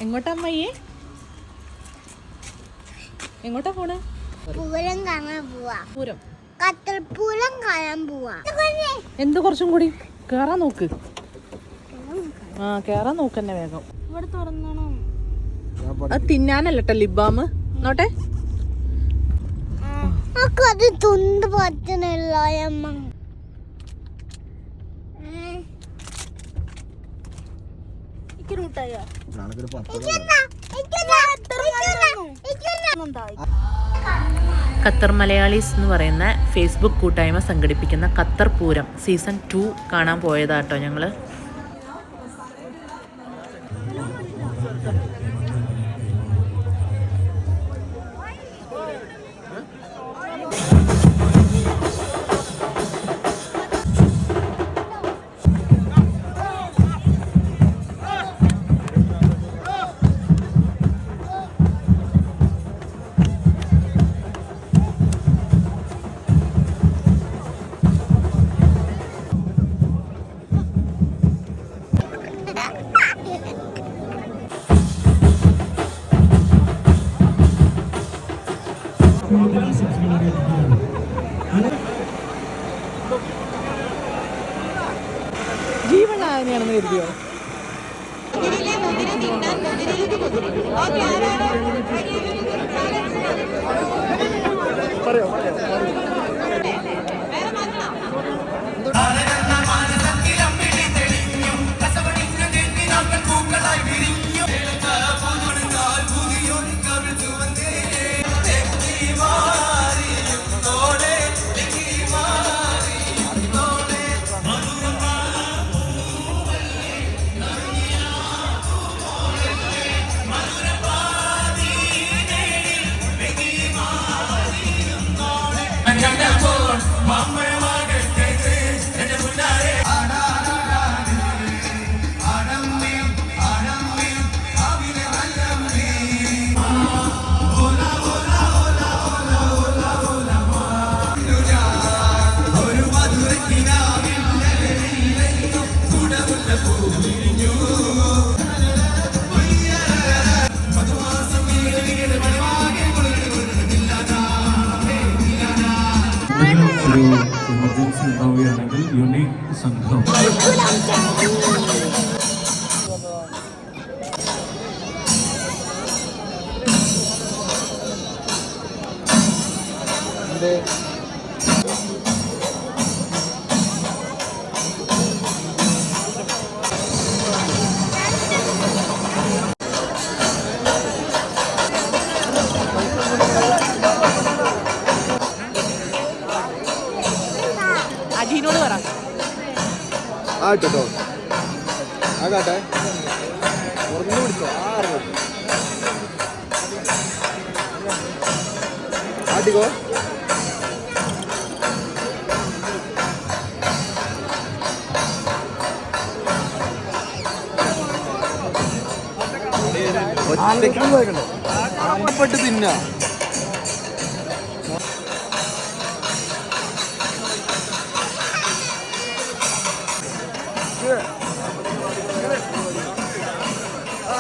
എങ്ങോട്ടാ അമ്മയെ? എങ്ങോട്ടാ പോണേ? പൂരം കാണാൻ പോവാ. പൂരം ഖത്തർ പൂരം കാണാൻ പോവാ. എന്ത് കുറച്ചും കൂടി കേറാൻ നോക്ക്. കേറാൻ നോക്കന്നെ വേഗം. ഇവിടെ തുറന്നണം. അത് തിന്നാനല്ലട്ടോ ലിബാമ്. നോട്ടെ അത് തുണ്ട് പറ്റുന്നില്ല അമ്മ. ഖത്തർ മലയാളീസ് എന്ന് പറയുന്ന ഫേസ്ബുക്ക് കൂട്ടായ്മ സംഘടിപ്പിക്കുന്ന ഖത്തർ പൂരം സീസൺ 2 കാണാൻ പോയതാട്ടോ ഞങ്ങള്. ജീവനാണെന്ന് കരുതിയോ? പറയോ ഒരു എമർജൻസി ഉണ്ടാവുകയാണെങ്കിൽ യുണീക്ക് സംഘം അജീനോട് പറ. ആട്ടോ ആകാട്ടെ ഉറങ്ങി പിടിച്ചോ. ആട്ടിക്കോ. ഒറ്റപ്പെട്ട് തിന്ന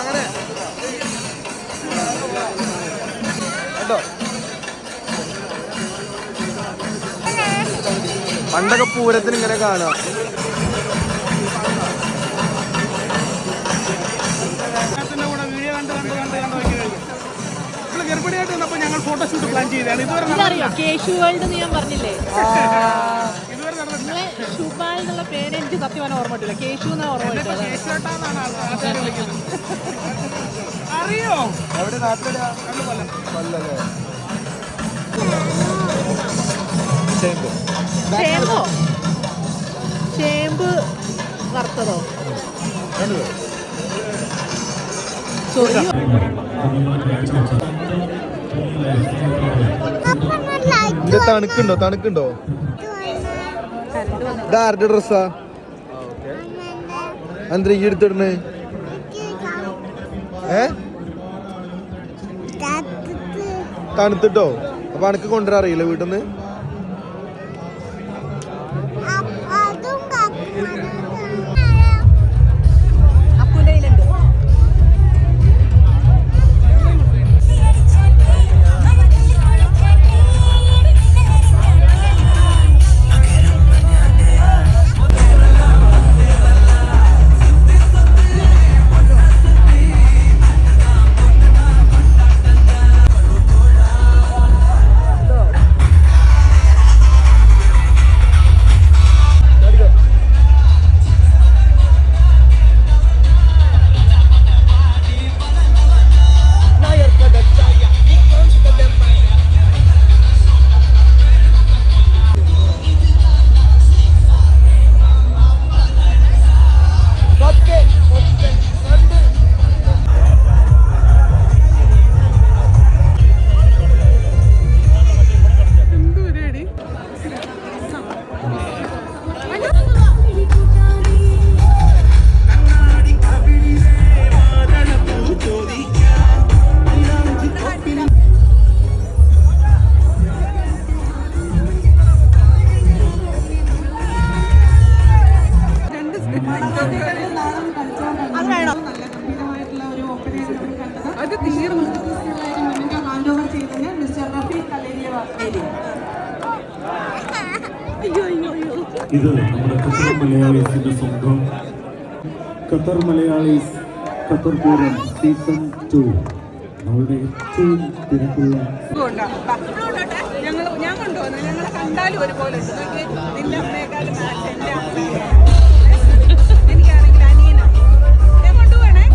അങ്ങനെ കേട്ടോ. പണ്ടൊക്കെ പൂരത്തിന് ഇങ്ങനെ കാണാം. ഗർഭിണിയായിട്ട് വന്നപ്പോൾ ഞങ്ങൾ ഫോട്ടോഷൂട്ട് പ്ലാൻ ചെയ്തതാണ്. ഇതുവരെ കേശു വേൾഡ് ഞാൻ പറഞ്ഞില്ലേ, ഇതുവരെ നടന്നിട്ടില്ല. ഷുബാൽ എന്നുള്ള പേര് എനിക്ക് സത്യമാണ് ഓർമ്മ കിട്ടില്ല. കേശു എന്നാ ഓർമ്മ കിട്ടുന്നത്. ആൾക്കാർ വിളിക്കുന്നത്. അറിയോ? എവിടെ നാട്ടിലാ? കൊല്ലല്ലേ? ചേമ്പോ? ചേമ്പ് വറുത്തതോ? തണുക്കുണ്ടോ? തണുക്കുണ്ടോ? ഇതാരുടെ ഡ്രസ്സാ? എന്താ ഈ എടുത്തിടണേ? തണുത്തിട്ടോ? അപ്പൊ അനക്ക് കൊണ്ടുവരാൻ അറിയില്ല വീട്ടിൽ നിന്ന്? ഇത് നമ്മുടെ ഖത്തർ മലയാളീസിന്റെ സ്വന്തം Qatar Malayalees Qatar Pooram season 2 നമ്മളുടെ ഏറ്റവും തിരക്കുള്ള ഞാൻ കൊണ്ടുവന്നു ഞങ്ങളെ കണ്ടാലും ഒരുപോലെ നിന്റെ അമ്മയെക്കാളും എന്റെ അമ്മയെ എനിക്കാണെങ്കിൽ അനിയനാണ് ഞാൻ കൊണ്ടുപോകണേ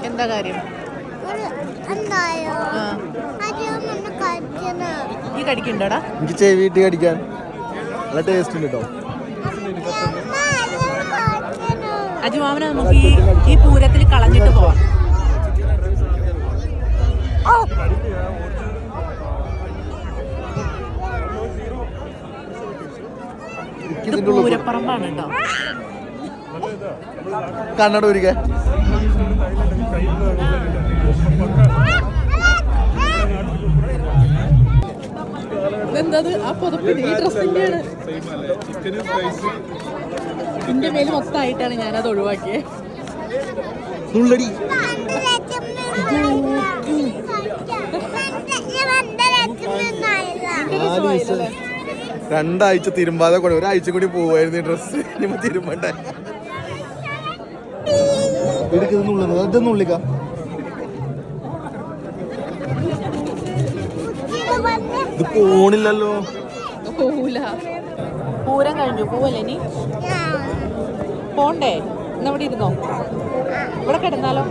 എന്താ കാര്യം? എന്തായോ കഴിക്കണ ഈ കടിക്കണ്ടോടാ? എനിക്ക് ചെവിയിട്ട് കടിക്കാൻ നല്ല ടേസ്റ്റ് ഉണ്ട് കേട്ടോ. അജുമാമനെ നമുക്ക് ഈ പൂരത്തിൽ കളഞ്ഞിട്ട് പോവാം. ഇത് പൂരപ്പറമ്പാണ് കേട്ടോ. കണ്ണട ഒരിക്കൽ ഇതെന്തത്? ആ പുതപ്പിന് ഈ ഡ്രസ്സിന്റെയാണ്. എന്റെ മേല് മൊത്തമായിട്ടാണ് ഞാനത് ഒഴിവാക്കിയത്. നുള്ളടി രണ്ടാഴ്ച തിരുമ്പാതെ കൂടെ ഒരാഴ്ച കൂടി പോവായിരുന്നു ഈ ഡ്രസ്സ്. ഇനി തിരുമ്പണ്ട എടുക്കുന്നത് അതൊന്നും ഉള്ളിക്ക. ഇത് പോണില്ലല്ലോ. പോവൂല. പൂരം കഴിഞ്ഞു. പോവല്ലേ ഇനി? പോണ്ടേ? എന്നവിടെ ഇരുന്നോ? ഇവിടെ കിടന്നാലോ?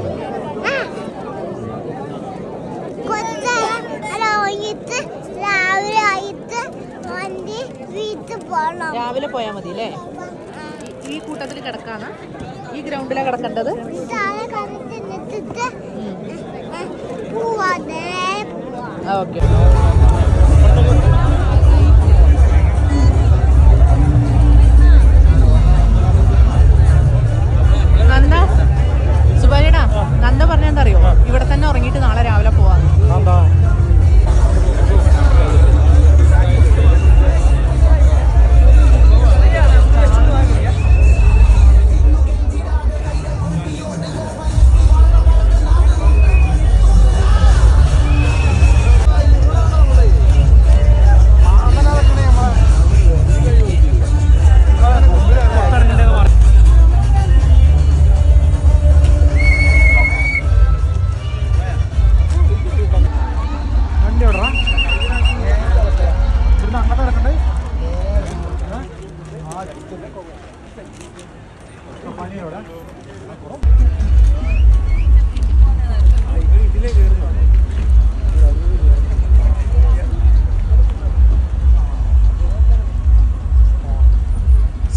രാവിലെ പോയാ മതി അല്ലേ? ഈ കൂട്ടത്തിൽ കിടക്കാണ്. ഈ ഗ്രൗണ്ടിലാണ് കിടക്കേണ്ടത്. ഓക്കെ. നന്ദ സുബാലിടാ, നന്ദ പറഞ്ഞെന്തറിയോ? ഇവിടെ തന്നെ ഉറങ്ങിയിട്ട് നാളെ രാവിലെ പോവാം.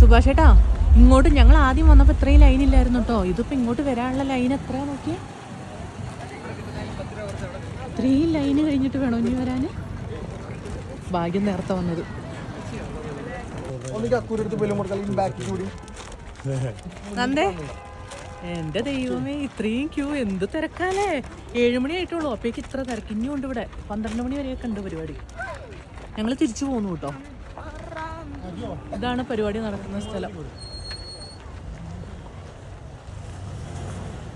സുഭാഷേട്ടാ, ഇങ്ങോട്ട് ഞങ്ങൾ ആദ്യം വന്നപ്പോൾ ഇത്രയും ലൈൻ ഇല്ലായിരുന്നു കേട്ടോ. ഇതിപ്പോൾ ഇങ്ങോട്ട് വരാനുള്ള ലൈൻ എത്രയാ നോക്കിയേ? ഇത്രയും ലൈന് കഴിഞ്ഞിട്ട് വേണോ ഇനി വരാൻ? ഭാഗ്യം നേരത്തെ വന്നത്. നന്ദേ, എന്റെ ദൈവമേ, ഇത്രയും ക്യൂ! എന്ത് തിരക്കാലേ! 7 മണി ആയിട്ടുള്ളൂ, അപ്പോഴേക്ക് ഇത്ര തിരക്ക്. ഇനിയും ഉണ്ട് ഇവിടെ. 12 മണി വരെയൊക്കെ ഉണ്ട് പരിപാടി. ഞങ്ങൾ തിരിച്ചു പോന്നു കേട്ടോ. ഇതാണ് പരിപാടി നടക്കുന്ന സ്ഥലം.